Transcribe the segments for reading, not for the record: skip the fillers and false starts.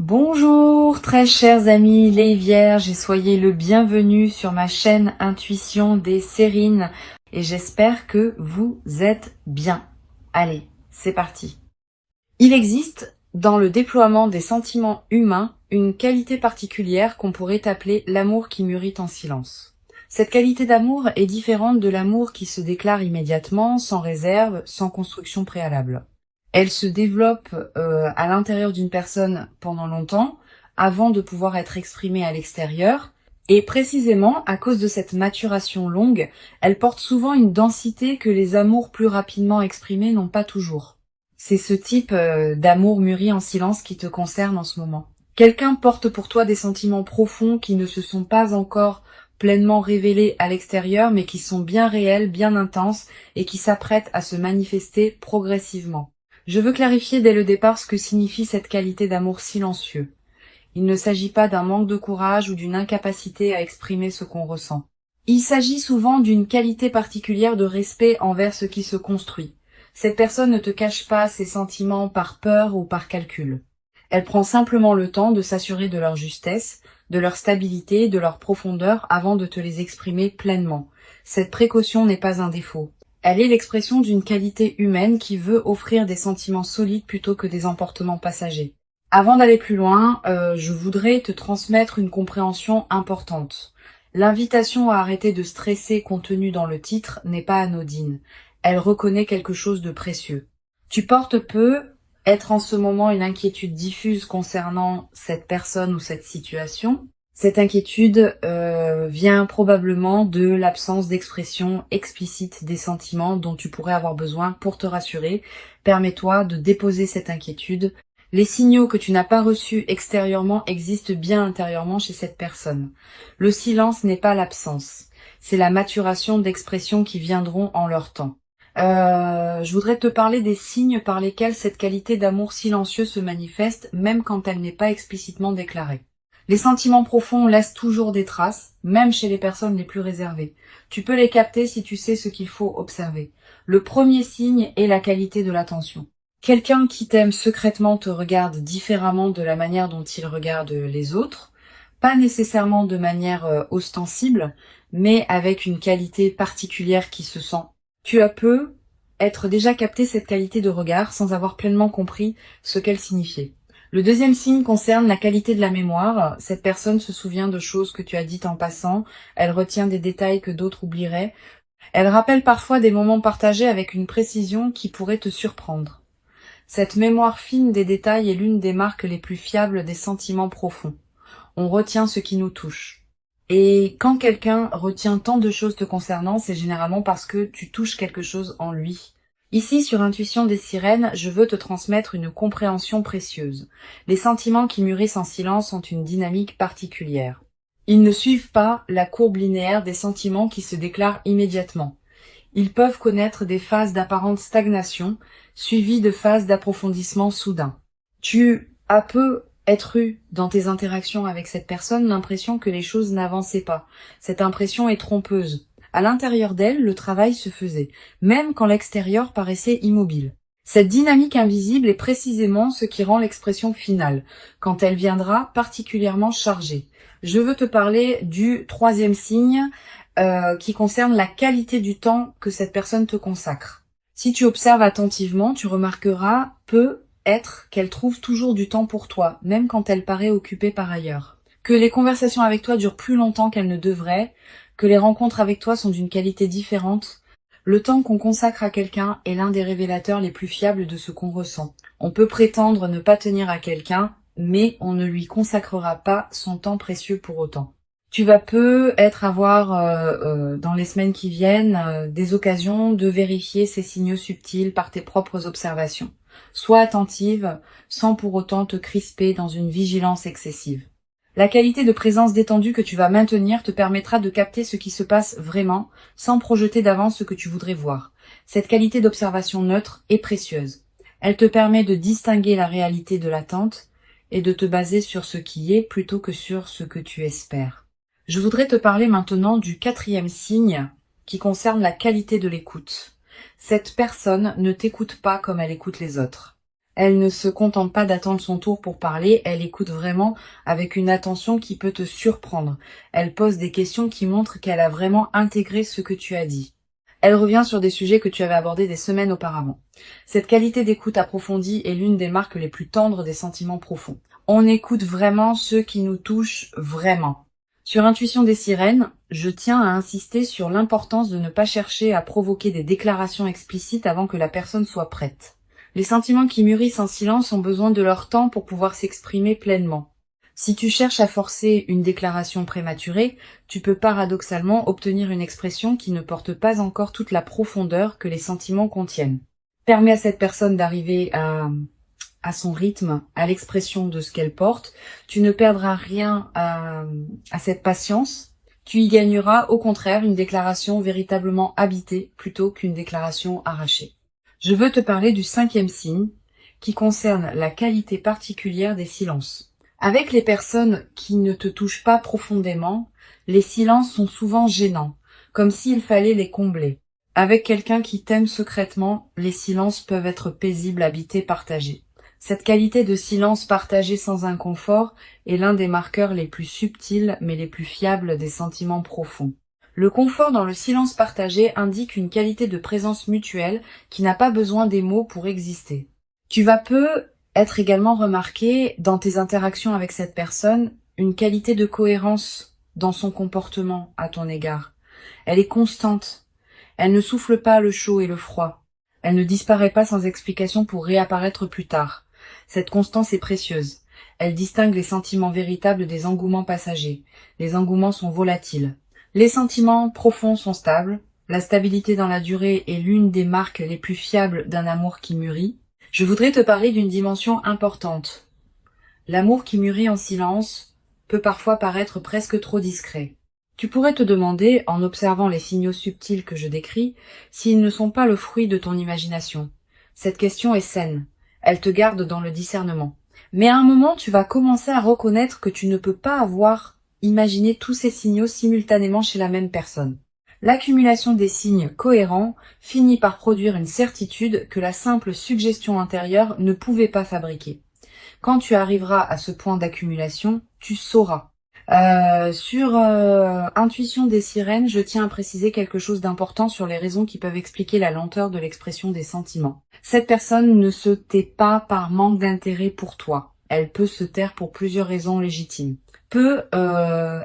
Bonjour très chers amis les vierges et soyez le bienvenu sur ma chaîne Intuition des Sérines et j'espère que vous êtes bien. Allez, c'est parti. Il existe dans le déploiement des sentiments humains une qualité particulière qu'on pourrait appeler l'amour qui mûrit en silence. Cette qualité d'amour est différente de l'amour qui se déclare immédiatement, sans réserve, sans construction préalable. Elle se développe à l'intérieur d'une personne pendant longtemps, avant de pouvoir être exprimée à l'extérieur. Et précisément, à cause de cette maturation longue, elle porte souvent une densité que les amours plus rapidement exprimés n'ont pas toujours. C'est ce type d'amour mûri en silence qui te concerne en ce moment. Quelqu'un porte pour toi des sentiments profonds qui ne se sont pas encore pleinement révélés à l'extérieur, mais qui sont bien réels, bien intenses, et qui s'apprêtent à se manifester progressivement. Je veux clarifier dès le départ ce que signifie cette qualité d'amour silencieux. Il ne s'agit pas d'un manque de courage ou d'une incapacité à exprimer ce qu'on ressent. Il s'agit souvent d'une qualité particulière de respect envers ce qui se construit. Cette personne ne te cache pas ses sentiments par peur ou par calcul. Elle prend simplement le temps de s'assurer de leur justesse, de leur stabilité, de leur profondeur avant de te les exprimer pleinement. Cette précaution n'est pas un défaut. Elle est l'expression d'une qualité humaine qui veut offrir des sentiments solides plutôt que des emportements passagers. Avant d'aller plus loin, je voudrais te transmettre une compréhension importante. L'invitation à arrêter de stresser contenue dans le titre n'est pas anodine. Elle reconnaît quelque chose de précieux. Tu portes peu être en ce moment une inquiétude diffuse concernant cette personne ou cette situation. Cette inquiétude vient probablement de l'absence d'expression explicite des sentiments dont tu pourrais avoir besoin pour te rassurer. Permets-toi de déposer cette inquiétude. Les signaux que tu n'as pas reçus extérieurement existent bien intérieurement chez cette personne. Le silence n'est pas l'absence, c'est la maturation d'expressions qui viendront en leur temps. Je voudrais te parler des signes par lesquels cette qualité d'amour silencieux se manifeste, même quand elle n'est pas explicitement déclarée. Les sentiments profonds laissent toujours des traces, même chez les personnes les plus réservées. Tu peux les capter si tu sais ce qu'il faut observer. Le premier signe est la qualité de l'attention. Quelqu'un qui t'aime secrètement te regarde différemment de la manière dont il regarde les autres, pas nécessairement de manière ostensible, mais avec une qualité particulière qui se sent. Tu as peu être déjà capté cette qualité de regard sans avoir pleinement compris ce qu'elle signifiait. Le deuxième signe concerne la qualité de la mémoire. Cette personne se souvient de choses que tu as dites en passant, elle retient des détails que d'autres oublieraient. Elle rappelle parfois des moments partagés avec une précision qui pourrait te surprendre. Cette mémoire fine des détails est l'une des marques les plus fiables des sentiments profonds. On retient ce qui nous touche. Et quand quelqu'un retient tant de choses te concernant, c'est généralement parce que tu touches quelque chose en lui. Ici, sur Intuition des Sirènes, je veux te transmettre une compréhension précieuse. Les sentiments qui mûrissent en silence ont une dynamique particulière. Ils ne suivent pas la courbe linéaire des sentiments qui se déclarent immédiatement. Ils peuvent connaître des phases d'apparente stagnation, suivies de phases d'approfondissement soudain. Tu as peu être eu dans tes interactions avec cette personne l'impression que les choses n'avançaient pas. Cette impression est trompeuse. À l'intérieur d'elle, le travail se faisait, même quand l'extérieur paraissait immobile. Cette dynamique invisible est précisément ce qui rend l'expression finale, quand elle viendra particulièrement chargée. Je veux te parler du troisième signe qui concerne la qualité du temps que cette personne te consacre. Si tu observes attentivement, tu remarqueras peut-être qu'elle trouve toujours du temps pour toi, même quand elle paraît occupée par ailleurs. Que les conversations avec toi durent plus longtemps qu'elles ne devraient, que les rencontres avec toi sont d'une qualité différente. Le temps qu'on consacre à quelqu'un est l'un des révélateurs les plus fiables de ce qu'on ressent. On peut prétendre ne pas tenir à quelqu'un, mais on ne lui consacrera pas son temps précieux pour autant. Tu vas peut-être avoir dans les semaines qui viennent des occasions de vérifier ces signaux subtils par tes propres observations. Sois attentive sans pour autant te crisper dans une vigilance excessive. La qualité de présence détendue que tu vas maintenir te permettra de capter ce qui se passe vraiment sans projeter d'avance ce que tu voudrais voir. Cette qualité d'observation neutre est précieuse. Elle te permet de distinguer la réalité de l'attente et de te baser sur ce qui est plutôt que sur ce que tu espères. Je voudrais te parler maintenant du quatrième signe qui concerne la qualité de l'écoute. Cette personne ne t'écoute pas comme elle écoute les autres. Elle ne se contente pas d'attendre son tour pour parler, elle écoute vraiment avec une attention qui peut te surprendre. Elle pose des questions qui montrent qu'elle a vraiment intégré ce que tu as dit. Elle revient sur des sujets que tu avais abordés des semaines auparavant. Cette qualité d'écoute approfondie est l'une des marques les plus tendres des sentiments profonds. On écoute vraiment ceux qui nous touchent vraiment. Sur Intuition des sirènes, je tiens à insister sur l'importance de ne pas chercher à provoquer des déclarations explicites avant que la personne soit prête. Les sentiments qui mûrissent en silence ont besoin de leur temps pour pouvoir s'exprimer pleinement. Si tu cherches à forcer une déclaration prématurée, tu peux paradoxalement obtenir une expression qui ne porte pas encore toute la profondeur que les sentiments contiennent. Permets à cette personne d'arriver à son rythme, à l'expression de ce qu'elle porte. Tu ne perdras rien à cette patience. Tu y gagneras au contraire une déclaration véritablement habitée plutôt qu'une déclaration arrachée. Je veux te parler du 5e signe qui concerne la qualité particulière des silences. Avec les personnes qui ne te touchent pas profondément, les silences sont souvent gênants, comme s'il fallait les combler. Avec quelqu'un qui t'aime secrètement, les silences peuvent être paisibles, habités, partagés. Cette qualité de silence partagé sans inconfort est l'un des marqueurs les plus subtils mais les plus fiables des sentiments profonds. Le confort dans le silence partagé indique une qualité de présence mutuelle qui n'a pas besoin des mots pour exister. Tu vas être également remarqué dans tes interactions avec cette personne une qualité de cohérence dans son comportement à ton égard. Elle est constante. Elle ne souffle pas le chaud et le froid. Elle ne disparaît pas sans explication pour réapparaître plus tard. Cette constance est précieuse. Elle distingue les sentiments véritables des engouements passagers. Les engouements sont volatiles. Les sentiments profonds sont stables. La stabilité dans la durée est l'une des marques les plus fiables d'un amour qui mûrit. Je voudrais te parler d'une dimension importante. L'amour qui mûrit en silence peut parfois paraître presque trop discret. Tu pourrais te demander, en observant les signaux subtils que je décris, s'ils ne sont pas le fruit de ton imagination. Cette question est saine. Elle te garde dans le discernement. Mais à un moment, tu vas commencer à reconnaître que tu ne peux pas avoir imaginé tous ces signaux simultanément chez la même personne. L'accumulation des signes cohérents finit par produire une certitude que la simple suggestion intérieure ne pouvait pas fabriquer. Quand tu arriveras à ce point d'accumulation, tu sauras. Sur Intuition des sirènes, je tiens à préciser quelque chose d'important sur les raisons qui peuvent expliquer la lenteur de l'expression des sentiments. Cette personne ne se tait pas par manque d'intérêt pour toi. Elle peut se taire pour plusieurs raisons légitimes. Peut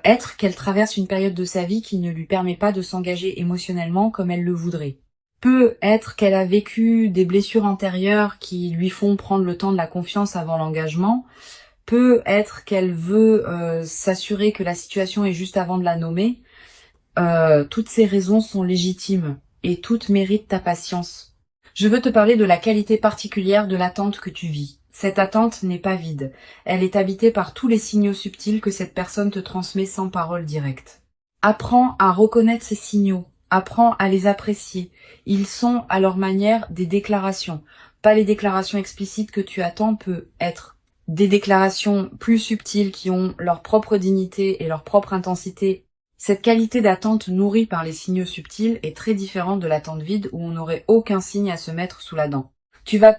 être qu'elle traverse une période de sa vie qui ne lui permet pas de s'engager émotionnellement comme elle le voudrait. Peut être qu'elle a vécu des blessures antérieures qui lui font prendre le temps de la confiance avant l'engagement. Peut être qu'elle veut s'assurer que la situation est juste avant de la nommer. Toutes ces raisons sont légitimes et toutes méritent ta patience. Je veux te parler de la qualité particulière de l'attente que tu vis. Cette attente n'est pas vide. Elle est habitée par tous les signaux subtils que cette personne te transmet sans parole directe. Apprends à reconnaître ces signaux. Apprends à les apprécier. Ils sont à leur manière des déclarations. Pas les déclarations explicites que tu attends, peut être des déclarations plus subtiles qui ont leur propre dignité et leur propre intensité. Cette qualité d'attente nourrie par les signaux subtils est très différente de l'attente vide où on n'aurait aucun signe à se mettre sous la dent. Tu vas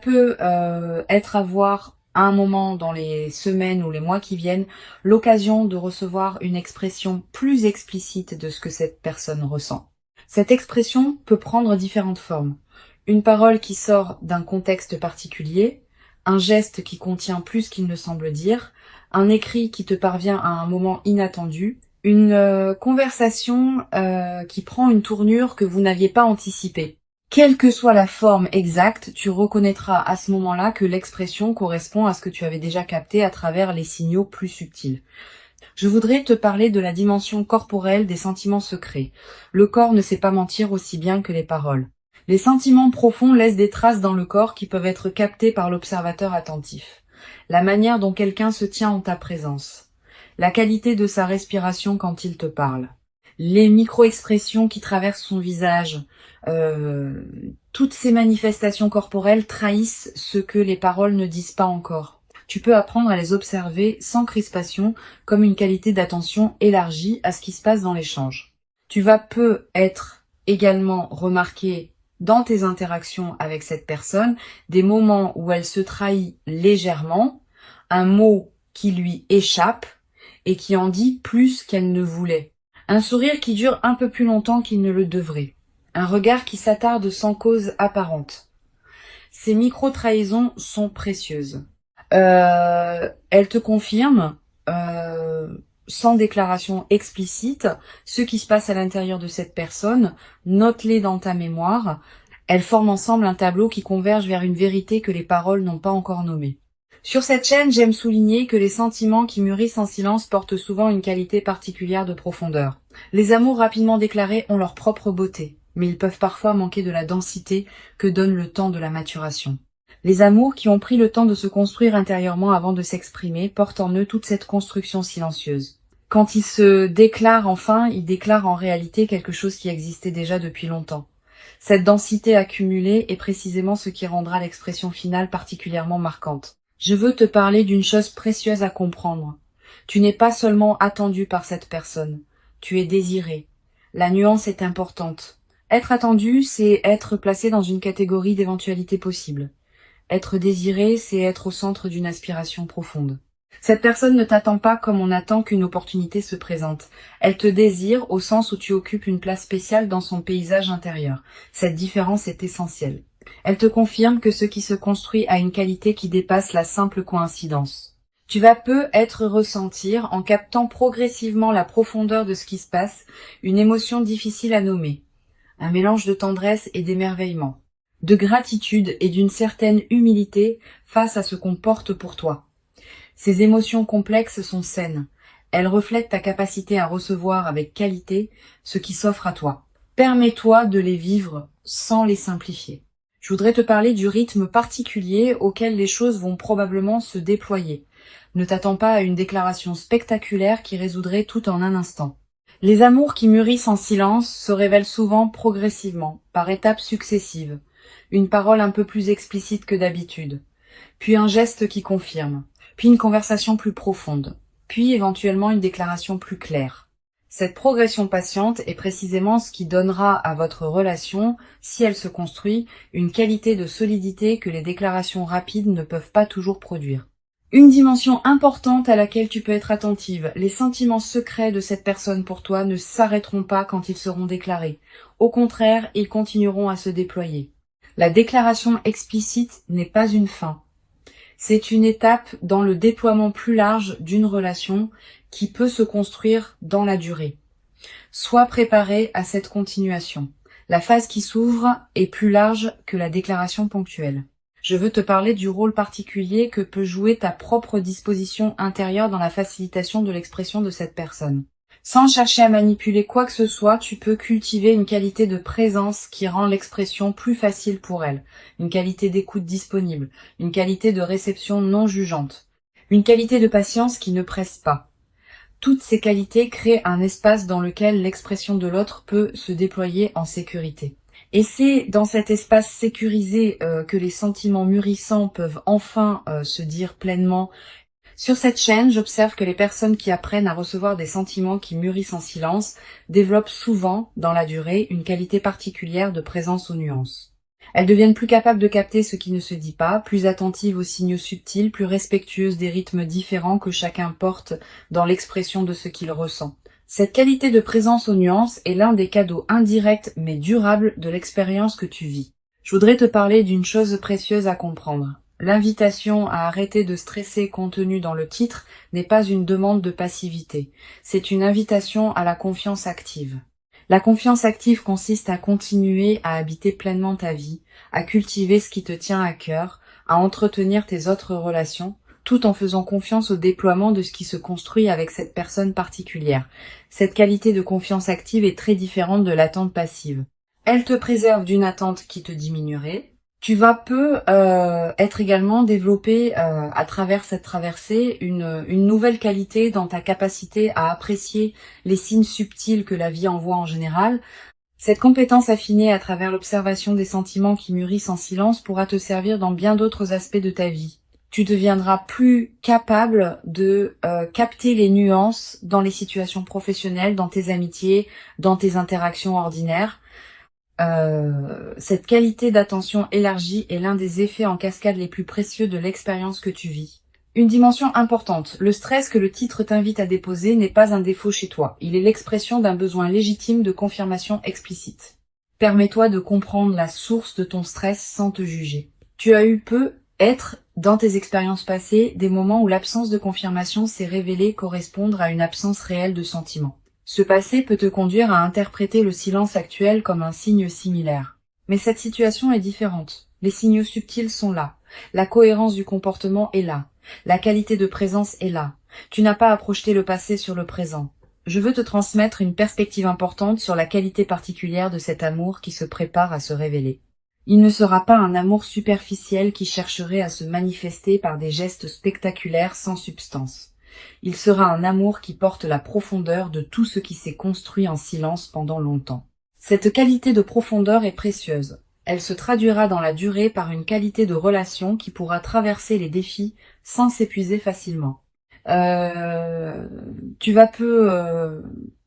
avoir à un moment dans les semaines ou les mois qui viennent l'occasion de recevoir une expression plus explicite de ce que cette personne ressent. Cette expression peut prendre différentes formes. Une parole qui sort d'un contexte particulier, un geste qui contient plus qu'il ne semble dire, un écrit qui te parvient à un moment inattendu, une conversation qui prend une tournure que vous n'aviez pas anticipée. Quelle que soit la forme exacte, tu reconnaîtras à ce moment-là que l'expression correspond à ce que tu avais déjà capté à travers les signaux plus subtils. Je voudrais te parler de la dimension corporelle des sentiments secrets. Le corps ne sait pas mentir aussi bien que les paroles. Les sentiments profonds laissent des traces dans le corps qui peuvent être captées par l'observateur attentif. La manière dont quelqu'un se tient en ta présence. La qualité de sa respiration quand il te parle. Les micro-expressions qui traversent son visage. Toutes ces manifestations corporelles trahissent ce que les paroles ne disent pas encore. Tu peux apprendre à les observer sans crispation, comme une qualité d'attention élargie à ce qui se passe dans l'échange. Tu vas être également remarquer dans tes interactions avec cette personne, des moments où elle se trahit légèrement, un mot qui lui échappe et qui en dit plus qu'elle ne voulait. Un sourire qui dure un peu plus longtemps qu'il ne le devrait. Un regard qui s'attarde sans cause apparente. Ces micro-trahisons sont précieuses. Elles te confirment, sans déclaration explicite, ce qui se passe à l'intérieur de cette personne. Note-les dans ta mémoire. Elles forment ensemble un tableau qui converge vers une vérité que les paroles n'ont pas encore nommée. Sur cette chaîne, j'aime souligner que les sentiments qui mûrissent en silence portent souvent une qualité particulière de profondeur. Les amours rapidement déclarés ont leur propre beauté, mais ils peuvent parfois manquer de la densité que donne le temps de la maturation. Les amours qui ont pris le temps de se construire intérieurement avant de s'exprimer portent en eux toute cette construction silencieuse. Quand ils se déclarent enfin, ils déclarent en réalité quelque chose qui existait déjà depuis longtemps. Cette densité accumulée est précisément ce qui rendra l'expression finale particulièrement marquante. Je veux te parler d'une chose précieuse à comprendre. Tu n'es pas seulement attendu par cette personne, tu es désiré. La nuance est importante. Être attendu, c'est être placé dans une catégorie d'éventualités possibles. Être désiré, c'est être au centre d'une aspiration profonde. Cette personne ne t'attend pas comme on attend qu'une opportunité se présente. Elle te désire au sens où tu occupes une place spéciale dans son paysage intérieur. Cette différence est essentielle. Elle te confirme que ce qui se construit a une qualité qui dépasse la simple coïncidence. Tu vas peut-être ressentir, en captant progressivement la profondeur de ce qui se passe, une émotion difficile à nommer. Un mélange de tendresse et d'émerveillement, de gratitude et d'une certaine humilité face à ce qu'on porte pour toi. Ces émotions complexes sont saines. Elles reflètent ta capacité à recevoir avec qualité ce qui s'offre à toi. Permets-toi de les vivre sans les simplifier. Je voudrais te parler du rythme particulier auquel les choses vont probablement se déployer. Ne t'attends pas à une déclaration spectaculaire qui résoudrait tout en un instant. Les amours qui mûrissent en silence se révèlent souvent progressivement, par étapes successives. Une parole un peu plus explicite que d'habitude, puis un geste qui confirme, puis une conversation plus profonde, puis éventuellement une déclaration plus claire. Cette progression patiente est précisément ce qui donnera à votre relation, si elle se construit, une qualité de solidité que les déclarations rapides ne peuvent pas toujours produire. Une dimension importante à laquelle tu peux être attentive, les sentiments secrets de cette personne pour toi ne s'arrêteront pas quand ils seront déclarés. Au contraire, ils continueront à se déployer. La déclaration explicite n'est pas une fin. C'est une étape dans le déploiement plus large d'une relation qui peut se construire dans la durée. Sois préparé à cette continuation. La phase qui s'ouvre est plus large que la déclaration ponctuelle. Je veux te parler du rôle particulier que peut jouer ta propre disposition intérieure dans la facilitation de l'expression de cette personne. Sans chercher à manipuler quoi que ce soit, tu peux cultiver une qualité de présence qui rend l'expression plus facile pour elle, une qualité d'écoute disponible, une qualité de réception non jugeante, une qualité de patience qui ne presse pas. Toutes ces qualités créent un espace dans lequel l'expression de l'autre peut se déployer en sécurité. Et c'est dans cet espace sécurisé que les sentiments mûrissants peuvent enfin se dire pleinement. Sur cette chaîne, j'observe que les personnes qui apprennent à recevoir des sentiments qui mûrissent en silence développent souvent, dans la durée, une qualité particulière de présence aux nuances. Elles deviennent plus capables de capter ce qui ne se dit pas, plus attentives aux signaux subtils, plus respectueuses des rythmes différents que chacun porte dans l'expression de ce qu'il ressent. Cette qualité de présence aux nuances est l'un des cadeaux indirects mais durables de l'expérience que tu vis. Je voudrais te parler d'une chose précieuse à comprendre. L'invitation à arrêter de stresser contenue dans le titre n'est pas une demande de passivité, c'est une invitation à la confiance active. La confiance active consiste à continuer à habiter pleinement ta vie, à cultiver ce qui te tient à cœur, à entretenir tes autres relations, tout en faisant confiance au déploiement de ce qui se construit avec cette personne particulière. Cette qualité de confiance active est très différente de l'attente passive. Elle te préserve d'une attente qui te diminuerait. Tu vas être également développé à travers cette traversée une nouvelle qualité dans ta capacité à apprécier les signes subtils que la vie envoie en général. Cette compétence affinée à travers l'observation des sentiments qui mûrissent en silence pourra te servir dans bien d'autres aspects de ta vie. Tu deviendras plus capable de capter les nuances dans les situations professionnelles, dans tes amitiés, dans tes interactions ordinaires. Cette qualité d'attention élargie est l'un des effets en cascade les plus précieux de l'expérience que tu vis. Une dimension importante, le stress que le titre t'invite à déposer n'est pas un défaut chez toi, il est l'expression d'un besoin légitime de confirmation explicite. Permets-toi de comprendre la source de ton stress sans te juger. Tu as eu être, dans tes expériences passées, des moments où l'absence de confirmation s'est révélée correspondre à une absence réelle de sentiment. Ce passé peut te conduire à interpréter le silence actuel comme un signe similaire. Mais cette situation est différente. Les signaux subtils sont là. La cohérence du comportement est là. La qualité de présence est là. Tu n'as pas à projeter le passé sur le présent. Je veux te transmettre une perspective importante sur la qualité particulière de cet amour qui se prépare à se révéler. Il ne sera pas un amour superficiel qui chercherait à se manifester par des gestes spectaculaires sans substance. Il sera un amour qui porte la profondeur de tout ce qui s'est construit en silence pendant longtemps. Cette qualité de profondeur est précieuse. Elle se traduira dans la durée par une qualité de relation qui pourra traverser les défis sans s'épuiser facilement. Tu vas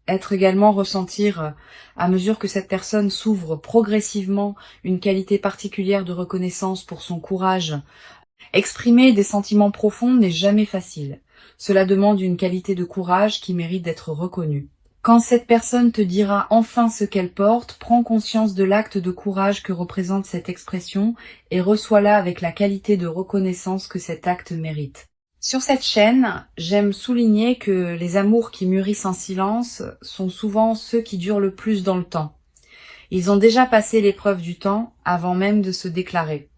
être également ressentir, à mesure que cette personne s'ouvre progressivement, une qualité particulière de reconnaissance pour son courage. Exprimer des sentiments profonds n'est jamais facile. Cela demande une qualité de courage qui mérite d'être reconnue. Quand cette personne te dira enfin ce qu'elle porte, prends conscience de l'acte de courage que représente cette expression et reçois-la avec la qualité de reconnaissance que cet acte mérite. Sur cette chaîne, j'aime souligner que les amours qui mûrissent en silence sont souvent ceux qui durent le plus dans le temps. Ils ont déjà passé l'épreuve du temps avant même de se déclarer.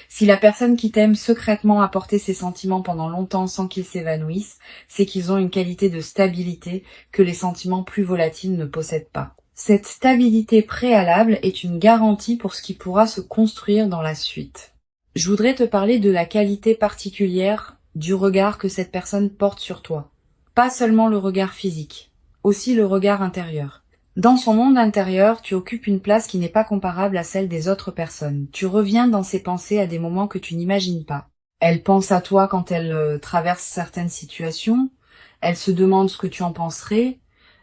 Si la personne qui t'aime secrètement a porté ses sentiments pendant longtemps sans qu'ils s'évanouissent, c'est qu'ils ont une qualité de stabilité que les sentiments plus volatiles ne possèdent pas. Cette stabilité préalable est une garantie pour ce qui pourra se construire dans la suite. Je voudrais te parler de la qualité particulière du regard que cette personne porte sur toi. Pas seulement le regard physique, aussi le regard intérieur. Dans son monde intérieur, tu occupes une place qui n'est pas comparable à celle des autres personnes. Tu reviens dans ses pensées à des moments que tu n'imagines pas. Elle pense à toi quand elle traverse certaines situations. Elle se demande ce que tu en penserais.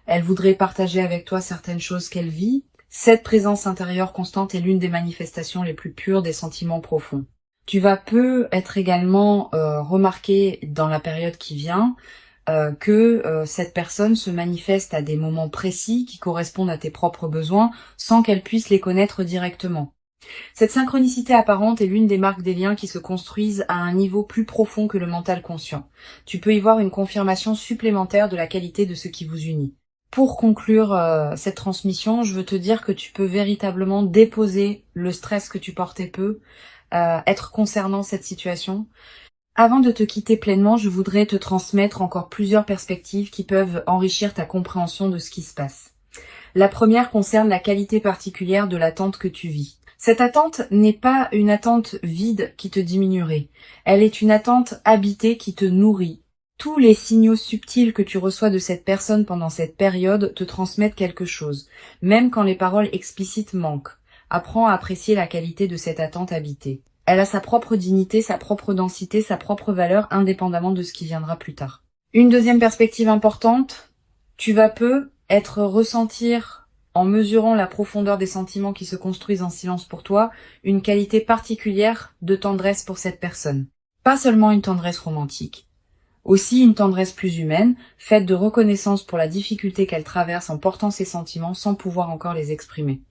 Elle voudrait partager avec toi certaines choses qu'elle vit. Cette présence intérieure constante est l'une des manifestations les plus pures des sentiments profonds. Tu vas être également remarqué dans la période qui vient que cette personne se manifeste à des moments précis qui correspondent à tes propres besoins sans qu'elle puisse les connaître directement. Cette synchronicité apparente est l'une des marques des liens qui se construisent à un niveau plus profond que le mental conscient. Tu peux y voir une confirmation supplémentaire de la qualité de ce qui vous unit. Pour conclure cette transmission, je veux te dire que tu peux véritablement déposer le stress que tu portais être concernant cette situation. Avant de te quitter pleinement, je voudrais te transmettre encore plusieurs perspectives qui peuvent enrichir ta compréhension de ce qui se passe. La première concerne la qualité particulière de l'attente que tu vis. Cette attente n'est pas une attente vide qui te diminuerait. Elle est une attente habitée qui te nourrit. Tous les signaux subtils que tu reçois de cette personne pendant cette période te transmettent quelque chose, même quand les paroles explicites manquent. Apprends à apprécier la qualité de cette attente habitée. Elle a sa propre dignité, sa propre densité, sa propre valeur, indépendamment de ce qui viendra plus tard. Une deuxième perspective importante, tu vas ressentir, en mesurant la profondeur des sentiments qui se construisent en silence pour toi, une qualité particulière de tendresse pour cette personne. Pas seulement une tendresse romantique, aussi une tendresse plus humaine, faite de reconnaissance pour la difficulté qu'elle traverse en portant ses sentiments sans pouvoir encore les exprimer.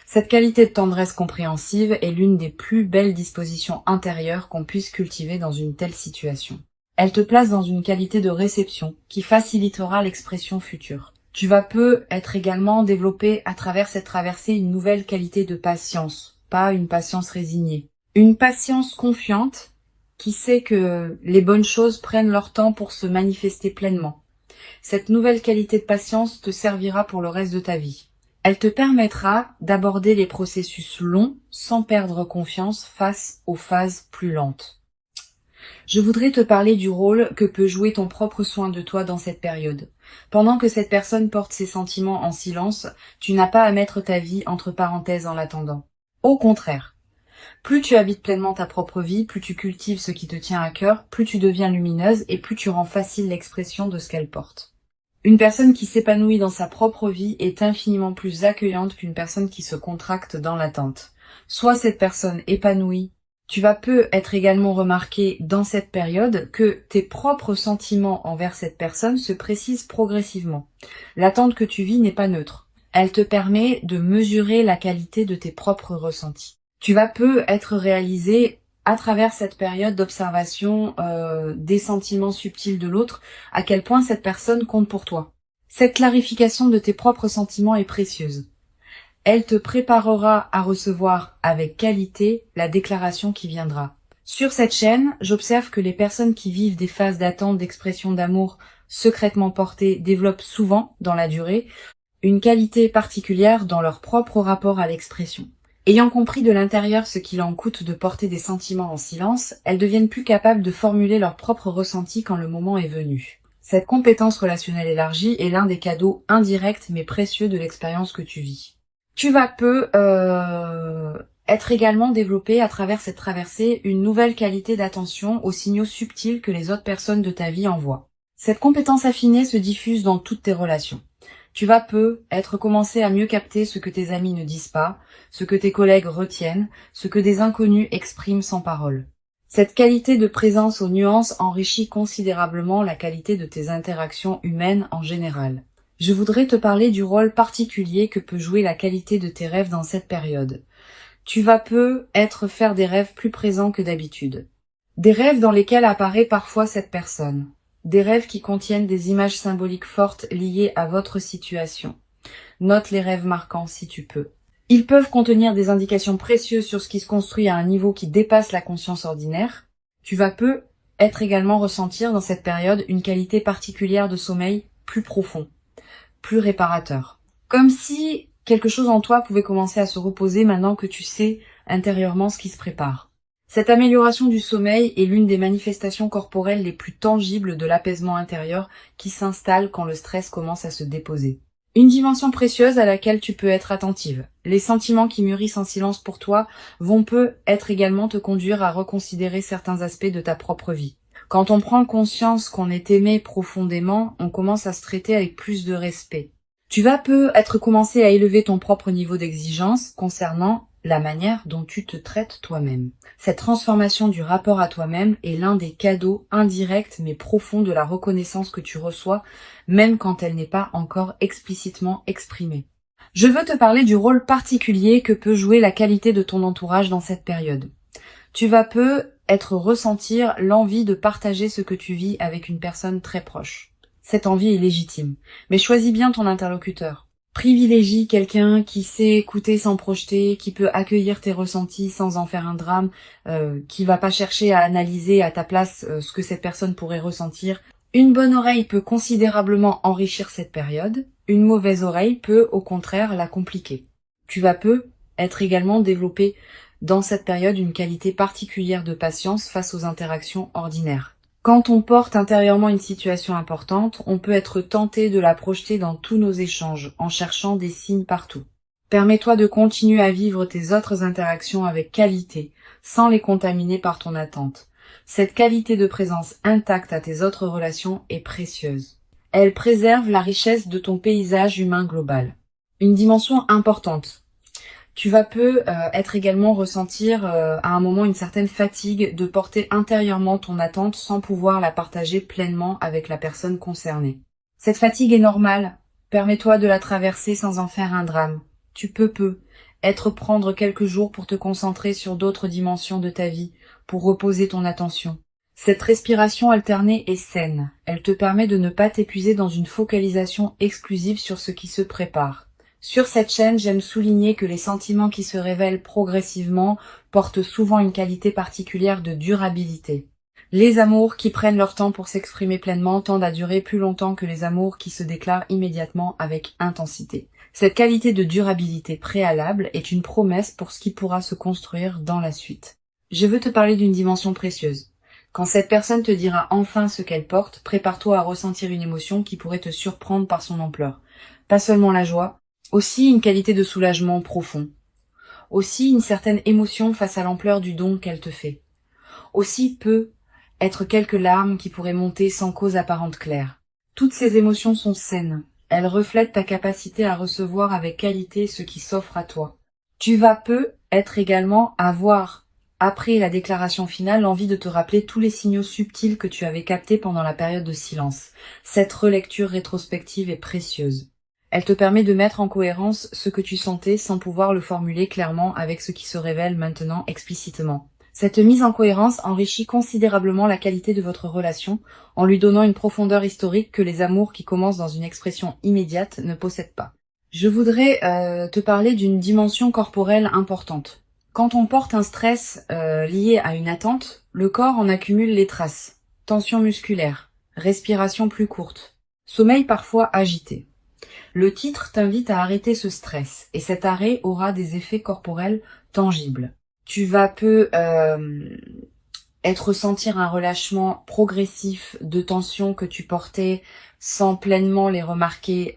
Cette qualité de tendresse compréhensive est l'une des plus belles dispositions intérieures qu'on puisse cultiver dans une telle situation. Elle te place dans une qualité de réception qui facilitera l'expression future. Tu vas être également développé à travers cette traversée une nouvelle qualité de patience, pas une patience résignée. Une patience confiante qui sait que les bonnes choses prennent leur temps pour se manifester pleinement. Cette nouvelle qualité de patience te servira pour le reste de ta vie. Elle te permettra d'aborder les processus longs sans perdre confiance face aux phases plus lentes. Je voudrais te parler du rôle que peut jouer ton propre soin de toi dans cette période. Pendant que cette personne porte ses sentiments en silence, tu n'as pas à mettre ta vie entre parenthèses en l'attendant. Au contraire, plus tu habites pleinement ta propre vie, plus tu cultives ce qui te tient à cœur, plus tu deviens lumineuse et plus tu rends facile l'expression de ce qu'elle porte. Une personne qui s'épanouit dans sa propre vie est infiniment plus accueillante qu'une personne qui se contracte dans l'attente. Soit cette personne épanouie, tu vas peu être également remarqué dans cette période que tes propres sentiments envers cette personne se précisent progressivement. L'attente que tu vis n'est pas neutre. Elle te permet de mesurer la qualité de tes propres ressentis. Tu vas peu être réalisé à travers cette période d'observation des sentiments subtils de l'autre, à quel point cette personne compte pour toi. Cette clarification de tes propres sentiments est précieuse. Elle te préparera à recevoir avec qualité la déclaration qui viendra. Sur cette chaîne, j'observe que les personnes qui vivent des phases d'attente d'expression d'amour secrètement portées développent souvent, dans la durée, une qualité particulière dans leur propre rapport à l'expression. Ayant compris de l'intérieur ce qu'il en coûte de porter des sentiments en silence, elles deviennent plus capables de formuler leurs propres ressentis quand le moment est venu. Cette compétence relationnelle élargie est l'un des cadeaux indirects mais précieux de l'expérience que tu vis. Tu vas peu être également développé à travers cette traversée une nouvelle qualité d'attention aux signaux subtils que les autres personnes de ta vie envoient. Cette compétence affinée se diffuse dans toutes tes relations. Tu vas peu être commencé à mieux capter ce que tes amis ne disent pas, ce que tes collègues retiennent, ce que des inconnus expriment sans parole. Cette qualité de présence aux nuances enrichit considérablement la qualité de tes interactions humaines en général. Je voudrais te parler du rôle particulier que peut jouer la qualité de tes rêves dans cette période. Tu vas peu faire des rêves plus présents que d'habitude. Des rêves dans lesquels apparaît parfois cette personne. Des rêves qui contiennent des images symboliques fortes liées à votre situation. Note les rêves marquants si tu peux. Ils peuvent contenir des indications précieuses sur ce qui se construit à un niveau qui dépasse la conscience ordinaire. Tu vas peu également ressentir dans cette période une qualité particulière de sommeil plus profond, plus réparateur. Comme si quelque chose en toi pouvait commencer à se reposer maintenant que tu sais intérieurement ce qui se prépare. Cette amélioration du sommeil est l'une des manifestations corporelles les plus tangibles de l'apaisement intérieur qui s'installe quand le stress commence à se déposer. Une dimension précieuse à laquelle tu peux être attentive. Les sentiments qui mûrissent en silence pour toi vont également te conduire à reconsidérer certains aspects de ta propre vie. Quand on prend conscience qu'on est aimé profondément, on commence à se traiter avec plus de respect. Tu vas commencer à élever ton propre niveau d'exigence concernant la manière dont tu te traites toi-même. Cette transformation du rapport à toi-même est l'un des cadeaux indirects mais profonds de la reconnaissance que tu reçois, même quand elle n'est pas encore explicitement exprimée. Je veux te parler du rôle particulier que peut jouer la qualité de ton entourage dans cette période. Tu vas ressentir l'envie de partager ce que tu vis avec une personne très proche. Cette envie est légitime, mais choisis bien ton interlocuteur. Privilégie quelqu'un qui sait écouter sans projeter, qui peut accueillir tes ressentis sans en faire un drame, qui va pas chercher à analyser à ta place ce que cette personne pourrait ressentir. Une bonne oreille peut considérablement enrichir cette période, une mauvaise oreille peut au contraire la compliquer. Tu vas être également développé dans cette période une qualité particulière de patience face aux interactions ordinaires. Quand on porte intérieurement une situation importante, on peut être tenté de la projeter dans tous nos échanges, en cherchant des signes partout. Permets-toi de continuer à vivre tes autres interactions avec qualité, sans les contaminer par ton attente. Cette qualité de présence intacte à tes autres relations est précieuse. Elle préserve la richesse de ton paysage humain global. Une dimension importante. Tu vas également ressentir à un moment une certaine fatigue de porter intérieurement ton attente sans pouvoir la partager pleinement avec la personne concernée. Cette fatigue est normale. Permets-toi de la traverser sans en faire un drame. Tu peux prendre quelques jours pour te concentrer sur d'autres dimensions de ta vie, pour reposer ton attention. Cette respiration alternée est saine. Elle te permet de ne pas t'épuiser dans une focalisation exclusive sur ce qui se prépare. Sur cette chaîne, j'aime souligner que les sentiments qui se révèlent progressivement portent souvent une qualité particulière de durabilité. Les amours qui prennent leur temps pour s'exprimer pleinement tendent à durer plus longtemps que les amours qui se déclarent immédiatement avec intensité. Cette qualité de durabilité préalable est une promesse pour ce qui pourra se construire dans la suite. Je veux te parler d'une dimension précieuse. Quand cette personne te dira enfin ce qu'elle porte, prépare-toi à ressentir une émotion qui pourrait te surprendre par son ampleur. Pas seulement la joie, aussi une qualité de soulagement profond. Aussi une certaine émotion face à l'ampleur du don qu'elle te fait. Aussi quelques larmes qui pourraient monter sans cause apparente claire. Toutes ces émotions sont saines. Elles reflètent ta capacité à recevoir avec qualité ce qui s'offre à toi. Tu vas être également avoir, après la déclaration finale, l'envie de te rappeler tous les signaux subtils que tu avais captés pendant la période de silence. Cette relecture rétrospective est précieuse. Elle te permet de mettre en cohérence ce que tu sentais sans pouvoir le formuler clairement avec ce qui se révèle maintenant explicitement. Cette mise en cohérence enrichit considérablement la qualité de votre relation en lui donnant une profondeur historique que les amours qui commencent dans une expression immédiate ne possèdent pas. Je voudrais te parler d'une dimension corporelle importante. Quand on porte un stress lié à une attente, le corps en accumule les traces. Tension musculaire, respiration plus courte, sommeil parfois agité. Le titre t'invite à arrêter ce stress et cet arrêt aura des effets corporels tangibles. Tu vas ressentir un relâchement progressif de tensions que tu portais sans pleinement les remarquer.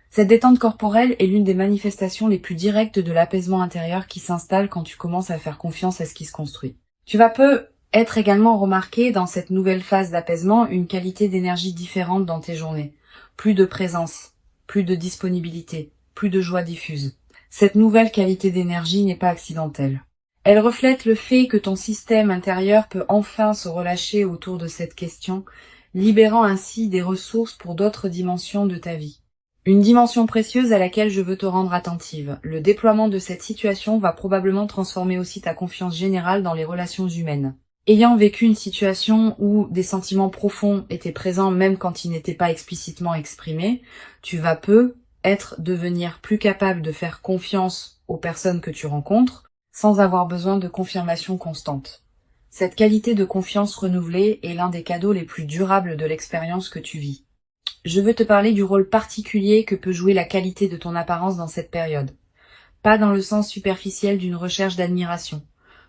Cette détente corporelle est l'une des manifestations les plus directes de l'apaisement intérieur qui s'installe quand tu commences à faire confiance à ce qui se construit. Tu vas être également remarqué dans cette nouvelle phase d'apaisement une qualité d'énergie différente dans tes journées. Plus de présence, plus de disponibilité, plus de joie diffuse. Cette nouvelle qualité d'énergie n'est pas accidentelle. Elle reflète le fait que ton système intérieur peut enfin se relâcher autour de cette question, libérant ainsi des ressources pour d'autres dimensions de ta vie. Une dimension précieuse à laquelle je veux te rendre attentive. Le déploiement de cette situation va probablement transformer aussi ta confiance générale dans les relations humaines. Ayant vécu une situation où des sentiments profonds étaient présents même quand ils n'étaient pas explicitement exprimés, tu vas devenir plus capable de faire confiance aux personnes que tu rencontres sans avoir besoin de confirmation constante. Cette qualité de confiance renouvelée est l'un des cadeaux les plus durables de l'expérience que tu vis. Je veux te parler du rôle particulier que peut jouer la qualité de ton apparence dans cette période. Pas dans le sens superficiel d'une recherche d'admiration,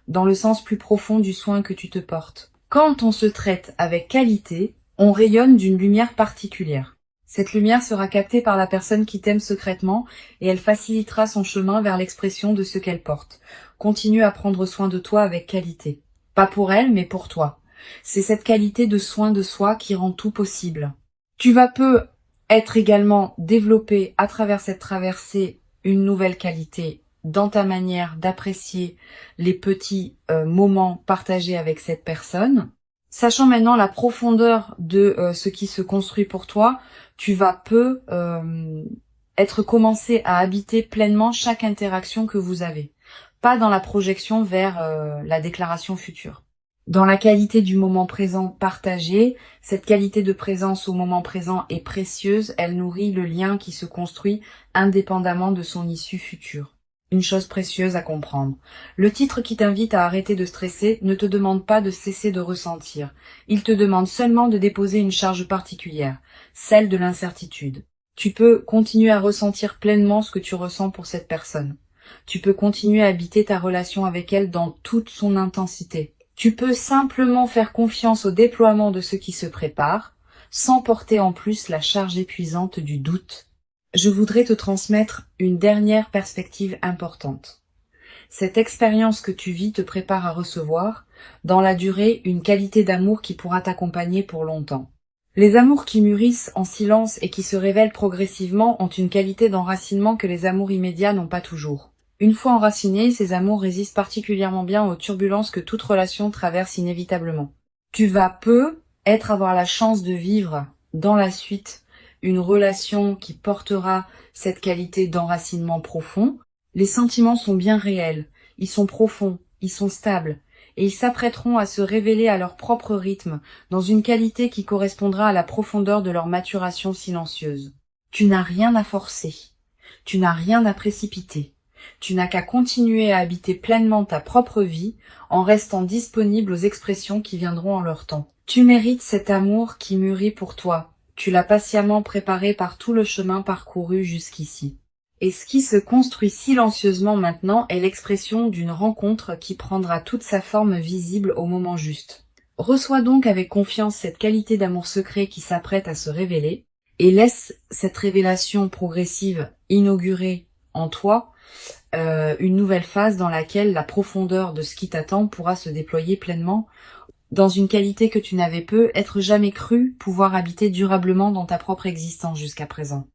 dans le sens plus profond du soin que tu te portes. Quand on se traite avec qualité, on rayonne d'une lumière particulière. Cette lumière sera captée par la personne qui t'aime secrètement et elle facilitera son chemin vers l'expression de ce qu'elle porte. Continue à prendre soin de toi avec qualité. Pas pour elle, mais pour toi. C'est cette qualité de soin de soi qui rend tout possible. Tu vas être également développé à travers cette traversée une nouvelle qualité dans ta manière d'apprécier les petits moments partagés avec cette personne. Sachant maintenant la profondeur de ce qui se construit pour toi, tu vas être commencé à habiter pleinement chaque interaction que vous avez. Pas dans la projection vers la déclaration future. Dans la qualité du moment présent partagé, cette qualité de présence au moment présent est précieuse, elle nourrit le lien qui se construit indépendamment de son issue future. Une chose précieuse à comprendre. Le titre qui t'invite à arrêter de stresser ne te demande pas de cesser de ressentir. Il te demande seulement de déposer une charge particulière, celle de l'incertitude. Tu peux continuer à ressentir pleinement ce que tu ressens pour cette personne. Tu peux continuer à habiter ta relation avec elle dans toute son intensité. Tu peux simplement faire confiance au déploiement de ce qui se prépare, sans porter en plus la charge épuisante du doute. Je voudrais te transmettre une dernière perspective importante. Cette expérience que tu vis te prépare à recevoir, dans la durée, une qualité d'amour qui pourra t'accompagner pour longtemps. Les amours qui mûrissent en silence et qui se révèlent progressivement ont une qualité d'enracinement que les amours immédiats n'ont pas toujours. Une fois enracinés, ces amours résistent particulièrement bien aux turbulences que toute relation traverse inévitablement. Tu vas avoir la chance de vivre dans la suite une relation qui portera cette qualité d'enracinement profond. Les sentiments sont bien réels, ils sont profonds, ils sont stables, et ils s'apprêteront à se révéler à leur propre rythme, dans une qualité qui correspondra à la profondeur de leur maturation silencieuse. Tu n'as rien à forcer, tu n'as rien à précipiter. Tu n'as qu'à continuer à habiter pleinement ta propre vie en restant disponible aux expressions qui viendront en leur temps. Tu mérites cet amour qui mûrit pour toi. Tu l'as patiemment préparé par tout le chemin parcouru jusqu'ici. Et ce qui se construit silencieusement maintenant est l'expression d'une rencontre qui prendra toute sa forme visible au moment juste. Reçois donc avec confiance cette qualité d'amour secret qui s'apprête à se révéler et laisse cette révélation progressive inaugurer en toi une nouvelle phase dans laquelle la profondeur de ce qui t'attend pourra se déployer pleinement dans une qualité que tu n'avais peut-être jamais cru pouvoir habiter durablement dans ta propre existence jusqu'à présent.